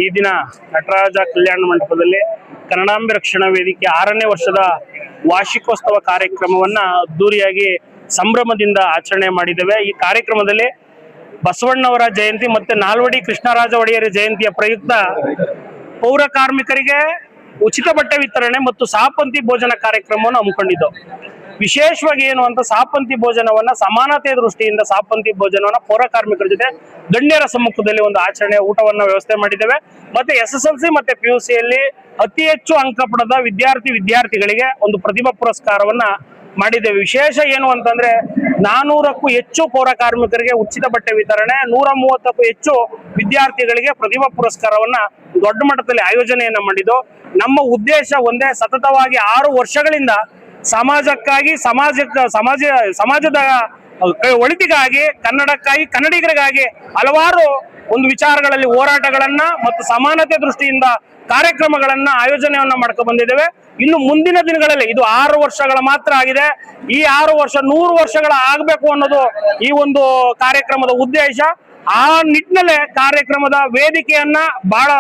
ಈ ದಿನ ನಟರಾಜ ಕಲ್ಯಾಣ ಮಂಟಪದಲ್ಲಿ ಕನ್ನಡಾಂಬೆ ರಕ್ಷಣಾ ವೇದಿಕೆ 6ನೇ ವರ್ಷದ ವಾರ್ಷಿಕೋತ್ಸವ ಕಾರ್ಯಕ್ರಮವನ್ನ ಅದ್ದೂರಿಯಾಗಿ ಸಂಭ್ರಮದಿಂದ ಆಚರಣೆ ಮಾಡಿದ್ದೇವೆ। ಈ ಕಾರ್ಯಕ್ರಮದಲ್ಲಿ ಬಸವಣ್ಣವರ ಜಯಂತಿ ಮತ್ತೆ ನಾಲ್ವಡಿ ಕೃಷ್ಣರಾಜ ಒಡೆಯರ ಜಯಂತಿಯ ಪ್ರಯುಕ್ತ ಪೌರ ಕಾರ್ಮಿಕರಿಗೆ ಉಚಿತ ಬಟ್ಟೆ ವಿತರಣೆ ಮತ್ತು ಸಹಪಂಥಿ ಭೋಜನ ಕಾರ್ಯಕ್ರಮವನ್ನು ಹಮ್ಮಿಕೊಂಡಿದ್ದೆವು। ವಿಶೇಷವಾಗಿ ಏನು ಅಂತ ಸಹಪಂಥಿ ಭೋಜನವನ್ನ ಸಮಾನತೆಯ ದೃಷ್ಟಿಯಿಂದ ಸಹಪಂಥಿ ಭೋಜನವನ್ನ ಪೌರ ಕಾರ್ಮಿಕರ ಜೊತೆ ಗಣ್ಯರ ಸಮ್ಮುಖದಲ್ಲಿ ಒಂದು ಆಚರಣೆ ಊಟವನ್ನ ವ್ಯವಸ್ಥೆ ಮಾಡಿದ್ದೇವೆ। ಮತ್ತೆ SSLC ಮತ್ತೆ PUC ಯಲ್ಲಿ ಅತಿ ಹೆಚ್ಚು ಅಂಕ ಪಡೆದ ವಿದ್ಯಾರ್ಥಿಗಳಿಗೆ ಒಂದು ಪ್ರತಿಭಾ ಪುರಸ್ಕಾರವನ್ನ ಮಾಡಿದ್ದೇವೆ। ವಿಶೇಷ ಏನು ಅಂತಂದ್ರೆ 400ಕ್ಕೂ ಹೆಚ್ಚು ಪೌರ ಕಾರ್ಮಿಕರಿಗೆ ಉಚಿತ ಬಟ್ಟೆ ವಿತರಣೆ, 130ಕ್ಕೂ ಹೆಚ್ಚು ವಿದ್ಯಾರ್ಥಿಗಳಿಗೆ ಪ್ರತಿಭಾ ಪುರಸ್ಕಾರವನ್ನ ದೊಡ್ಡ ಮಟ್ಟದಲ್ಲಿ ಆಯೋಜನೆಯನ್ನ ಮಾಡಿದ್ದು। ನಮ್ಮ ಉದ್ದೇಶ ಒಂದೇ, ಸತತವಾಗಿ 6 ವರ್ಷಗಳಿಂದ ಸಮಾಜಕ್ಕಾಗಿ ಸಮಾಜದ ಒಳಿತಿಗಾಗಿ ಕನ್ನಡಕ್ಕಾಗಿ ಕನ್ನಡಿಗರಿಗಾಗಿ ಹಲವಾರು ಒಂದು ವಿಚಾರಗಳಲ್ಲಿ ಹೋರಾಟಗಳನ್ನ ಮತ್ತು ಸಮಾನತೆ ದೃಷ್ಟಿಯಿಂದ ಕಾರ್ಯಕ್ರಮಗಳನ್ನ ಆಯೋಜನೆಯನ್ನ ಮಾಡ್ಕೊಂಡು ಬಂದಿದ್ದೇವೆ। ಇನ್ನು ಮುಂದಿನ ದಿನಗಳಲ್ಲಿ ಇದು 6 ವರ್ಷಗಳ ಮಾತ್ರ ಆಗಿದೆ, ಈ 6 ವರ್ಷ 100 ವರ್ಷಗಳ ಆಗ್ಬೇಕು ಅನ್ನೋದು ಈ ಒಂದು ಕಾರ್ಯಕ್ರಮದ ಉದ್ದೇಶ। ಆ ನಿಟ್ಟಿನಲ್ಲಿ ಕಾರ್ಯಕ್ರಮದ ವೇದಿಕೆಯನ್ನ ಬಹಳ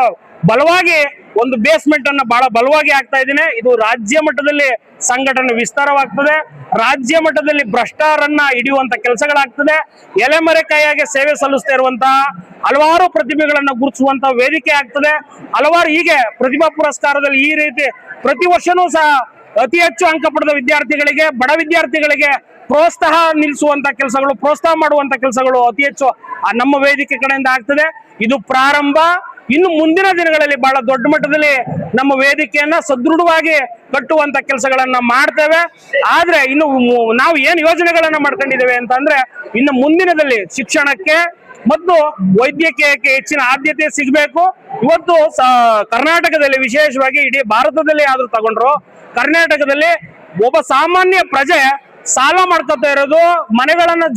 ಬಲವಾಗಿ ಒಂದು ಬೇಸ್ಮೆಂಟ್ ಅನ್ನ ಬಹಳ ಬಲವಾಗಿ ಆಗ್ತಾ ಇದ್ದೀನಿ। ಇದು ರಾಜ್ಯ ಮಟ್ಟದಲ್ಲಿ ಸಂಘಟನೆ ವಿಸ್ತಾರವಾಗ್ತದೆ, ರಾಜ್ಯ ಮಟ್ಟದಲ್ಲಿ ಭ್ರಷ್ಟರನ್ನ ಹಿಡಿಯುವಂತ ಕೆಲಸಗಳಾಗ್ತದೆ, ಎಲೆಮರೆಕಾಯಿಯಾಗಿ ಸೇವೆ ಸಲ್ಲಿಸ್ತಾ ಇರುವಂತಹ ಹಲವಾರು ಪ್ರತಿಭೆಗಳನ್ನ ಗುರುತಿಸುವಂತ ವೇದಿಕೆ ಆಗ್ತದೆ। ಹಲವಾರು ಹೀಗೆ ಪ್ರತಿಭಾ ಪುರಸ್ಕಾರದಲ್ಲಿ ಈ ರೀತಿ ಪ್ರತಿ ವರ್ಷನೂ ಸಹ ಅತಿ ಹೆಚ್ಚು ಅಂಕ ಪಡೆದ ವಿದ್ಯಾರ್ಥಿಗಳಿಗೆ, ಬಡ ವಿದ್ಯಾರ್ಥಿಗಳಿಗೆ ಪ್ರೋತ್ಸಾಹ ಮಾಡುವಂತ ಕೆಲಸಗಳು ಅತಿ ಹೆಚ್ಚು ನಮ್ಮ ವೇದಿಕೆ ಕಡೆಯಿಂದ ಆಗ್ತದೆ। ಇದು ಪ್ರಾರಂಭ, ಇನ್ನು ಮುಂದಿನ ದಿನಗಳಲ್ಲಿ ಬಹಳ ದೊಡ್ಡ ಮಟ್ಟದಲ್ಲಿ ನಮ್ಮ ವೇದಿಕೆಯನ್ನ ಸದೃಢವಾಗಿ ಕಟ್ಟುವಂತ ಕೆಲಸಗಳನ್ನ ಮಾಡ್ತೇವೆ। ಆದ್ರೆ ಇನ್ನು ನಾವು ಏನ್ ಯೋಜನೆಗಳನ್ನ ಮಾಡ್ಕೊಂಡಿದ್ದೇವೆ ಅಂತಂದ್ರೆ, ಇನ್ನು ಮುಂದಿನದಲ್ಲಿ ಶಿಕ್ಷಣಕ್ಕೆ ಮತ್ತು ವೈದ್ಯಕೀಯಕ್ಕೆ ಹೆಚ್ಚಿನ ಆದ್ಯತೆ ಸಿಗಬೇಕು। ಇವತ್ತು ಕರ್ನಾಟಕದಲ್ಲಿ ವಿಶೇಷವಾಗಿ ಇಡೀ ಭಾರತದಲ್ಲಿ ಆದ್ರೂ ತಗೊಂಡ್ರು, ಕರ್ನಾಟಕದಲ್ಲಿ ಒಬ್ಬ ಸಾಮಾನ್ಯ ಪ್ರಜೆ ಸಾಲ ಮಾಡ್ಕೊತಾ ಇರೋದು,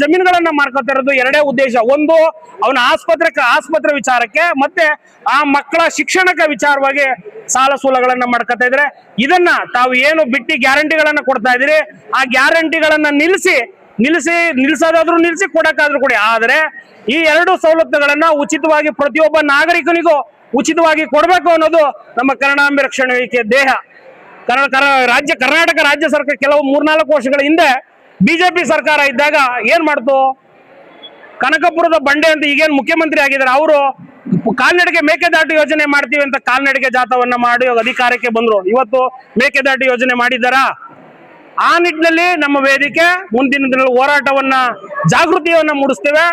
ಜಮೀನುಗಳನ್ನ ಮಾಡ್ಕೊತಾ ಇರೋದು ಎರಡೇ ಉದ್ದೇಶ। ಒಂದು, ಅವನ ಆಸ್ಪತ್ರೆ ವಿಚಾರಕ್ಕೆ, ಮತ್ತೆ ಆ ಮಕ್ಕಳ ಶಿಕ್ಷಣಕ್ಕೆ ವಿಚಾರವಾಗಿ ಸಾಲ ಸೂಲಗಳನ್ನ ಮಾಡ್ಕೊತಾ ಇದ್ರೆ, ಇದನ್ನ ತಾವು ಏನು ಬಿಟ್ಟಿ ಗ್ಯಾರಂಟಿಗಳನ್ನ ಕೊಡ್ತಾ ಇದ್ದೀರಿ, ಆ ಗ್ಯಾರಂಟಿಗಳನ್ನ ನಿಲ್ಸೋದಾದ್ರೂ ನಿಲ್ಸಿ, ಕೊಡಕ್ಕಾದ್ರೂ ಕೊಡಿ। ಆದ್ರೆ ಈ 2 ಸವಲತ್ತುಗಳನ್ನ ಉಚಿತವಾಗಿ ಪ್ರತಿಯೊಬ್ಬ ನಾಗರಿಕನಿಗೂ ಉಚಿತವಾಗಿ ಕೊಡ್ಬೇಕು ಅನ್ನೋದು ನಮ್ಮ ಕನ್ನಡಾಂಬೆ ರಕ್ಷಣಾ ವೇದಿಕೆಯ ಧ್ಯೇಯ। ಕರ್ನಾಟಕ ರಾಜ್ಯ ಸರ್ಕಾರ ಕೆಲವು 3-4 ವರ್ಷಗಳ ಹಿಂದೆ ಬಿಜೆಪಿ ಸರ್ಕಾರ ಇದ್ದಾಗ ಏನ್ ಮಾಡ್ತು, ಕನಕಪುರದ ಬಂಡೆ ಅಂತ ಈಗೇನು ಮುಖ್ಯಮಂತ್ರಿ ಆಗಿದ್ದಾರೆ ಅವರು ಕಾಲ್ನಡಿಗೆ ಮೇಕೆದಾಟು ಯೋಜನೆ ಮಾಡ್ತೀವಿ ಅಂತ ಕಾಲ್ನಡಿಗೆ ಜಾಥವನ್ನ ಮಾಡಿ ಅಧಿಕಾರಕ್ಕೆ ಬಂದ್ರು। ಇವತ್ತು ಮೇಕೆದಾಟು ಯೋಜನೆ ಮಾಡಿದ್ದಾರಾ? ಆ ನಿಟ್ಟಿನಲ್ಲಿ ನಮ್ಮ ವೇದಿಕೆ ಮುಂದಿನ ದಿನಗಳಲ್ಲಿ ಹೋರಾಟವನ್ನ ಜಾಗೃತಿಯನ್ನ ಮೂಡಿಸ್ತೇವೆ।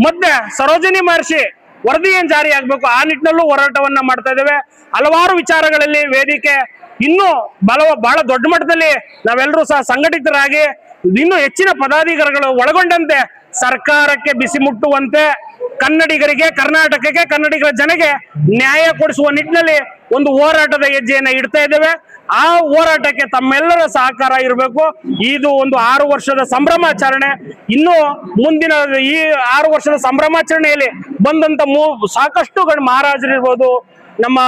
ಮತ್ತೆ ಸರೋಜಿನಿ ಮಹರ್ಷಿ ವರದಿ ಏನ್ ಜಾರಿ ಆಗ್ಬೇಕು ಆ ನಿಟ್ಟಿನಲ್ಲೂ ಹೋರಾಟವನ್ನ ಮಾಡ್ತಾ ಇದ್ದೇವೆ। ಹಲವಾರು ವಿಚಾರಗಳಲ್ಲಿ ವೇದಿಕೆ ಇನ್ನೂ ಬಹಳ ದೊಡ್ಡ ಮಟ್ಟದಲ್ಲಿ ನಾವೆಲ್ಲರೂ ಸಹ ಸಂಘಟಿತರಾಗಿ ಇನ್ನೂ ಹೆಚ್ಚಿನ ಪದಾಧಿಕಾರಿಗಳು ಒಳಗೊಂಡಂತೆ ಸರ್ಕಾರಕ್ಕೆ ಬಿಸಿ ಮುಟ್ಟುವಂತೆ ಕನ್ನಡಿಗರಿಗೆ, ಕರ್ನಾಟಕಕ್ಕೆ, ಕನ್ನಡಿಗರ ಜನಗೆ ನ್ಯಾಯ ಕೊಡಿಸುವ ನಿಟ್ಟಿನಲ್ಲಿ ಒಂದು ಹೋರಾಟದ ಹೆಜ್ಜೆಯನ್ನ ಇಡ್ತಾ ಇದ್ದೇವೆ। ಆ ಹೋರಾಟಕ್ಕೆ ತಮ್ಮೆಲ್ಲರ ಸಹಕಾರ ಇರಬೇಕು। ಇದು ಒಂದು 6 ವರ್ಷದ ಸಂಭ್ರಮಾಚರಣೆ। ಇನ್ನು ಮುಂದಿನ ಈ 6 ವರ್ಷದ ಸಂಭ್ರಮಾಚರಣೆಯಲ್ಲಿ ಬಂದಂತ ಸಾಕಷ್ಟು ಮಹಾರಾಜರಿರ್ಬೋದು, ನಮ್ಮ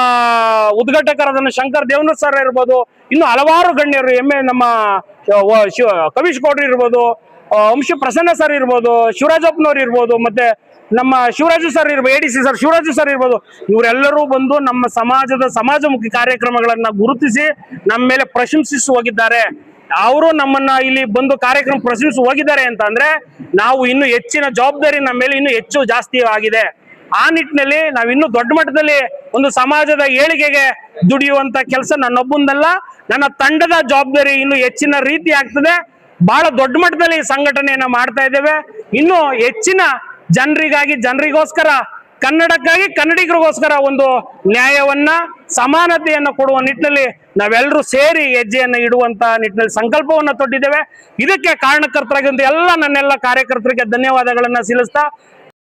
ಉದ್ಘಾಟಕರಾದ ಶಂಕರ್ ದೇವನೂರ್ ಸರ್ ಇರ್ಬೋದು, ಇನ್ನು ಹಲವಾರು ಗಣ್ಯರು ನಮ್ಮ ಕವಿಶ್ ಗೌಡ್ರು ಇರ್ಬೋದು, ಅಂಶ ಪ್ರಸನ್ನ ಸರ್ ಇರ್ಬೋದು, ಶಿವರಾಜಪ್ಪನವ್ರು ಇರ್ಬೋದು, ಮತ್ತೆ ನಮ್ಮ ಶಿವರಾಜು ಸರ್ ಇರ್ಬೋದು, ADC ಸರ್ ಶಿವರಾಜು ಸರ್ ಇರ್ಬೋದು, ಇವರೆಲ್ಲರೂ ಬಂದು ನಮ್ಮ ಸಮಾಜಮುಖಿ ಕಾರ್ಯಕ್ರಮಗಳನ್ನ ಗುರುತಿಸಿ ನಮ್ಮ ಮೇಲೆ ಪ್ರಶಂಸಿಸಿ ಹೋಗಿದ್ದಾರೆ। ಅವರು ನಮ್ಮನ್ನ ಇಲ್ಲಿ ಬಂದು ಕಾರ್ಯಕ್ರಮ ಪ್ರಶಂಸಿಸಿ ಹೋಗಿದ್ದಾರೆ ಅಂತ ಅಂದ್ರೆ ನಾವು ಇನ್ನು ಹೆಚ್ಚಿನ ಜವಾಬ್ದಾರಿ ನಮ್ಮ ಮೇಲೆ ಇನ್ನೂ ಜಾಸ್ತಿ ಆಗಿದೆ। ಆ ನಿಟ್ಟಿನಲ್ಲಿ ನಾವು ಇನ್ನೂ ದೊಡ್ಡ ಮಟ್ಟದಲ್ಲಿ ಒಂದು ಸಮಾಜದ ಏಳಿಗೆಗೆ ದುಡಿಯುವಂತ ಕೆಲಸ ನನ್ನೊಬ್ಬಂದಲ್ಲ, ನನ್ನ ತಂಡದ ಜವಾಬ್ದಾರಿ ಇನ್ನು ಹೆಚ್ಚಿನ ರೀತಿ ಆಗ್ತದೆ। ಬಹಳ ದೊಡ್ಡ ಮಟ್ಟದಲ್ಲಿ ಸಂಘಟನೆಯನ್ನ ಮಾಡ್ತಾ ಇದ್ದೇವೆ। ಇನ್ನು ಹೆಚ್ಚಿನ ಜನರಿಗೋಸ್ಕರ, ಕನ್ನಡಕ್ಕಾಗಿ ಕನ್ನಡಿಗರಿಗೋಸ್ಕರ ಒಂದು ನ್ಯಾಯವನ್ನ, ಸಮಾನತೆಯನ್ನ ಕೊಡುವ ನಿಟ್ಟಿನಲ್ಲಿ ನಾವೆಲ್ಲರೂ ಸೇರಿ ಹೆಜ್ಜೆಯನ್ನ ಇಡುವಂತ ನಿಟ್ಟಿನಲ್ಲಿ ಸಂಕಲ್ಪವನ್ನ ತೊಟ್ಟಿದ್ದೇವೆ। ಇದಕ್ಕೆ ಕಾರಣಕರ್ತರಾಗಿರುವಂತ ನನ್ನೆಲ್ಲ ಕಾರ್ಯಕರ್ತರಿಗೆ ಧನ್ಯವಾದಗಳನ್ನ ಸಲ್ಲಿಸ್ತಾ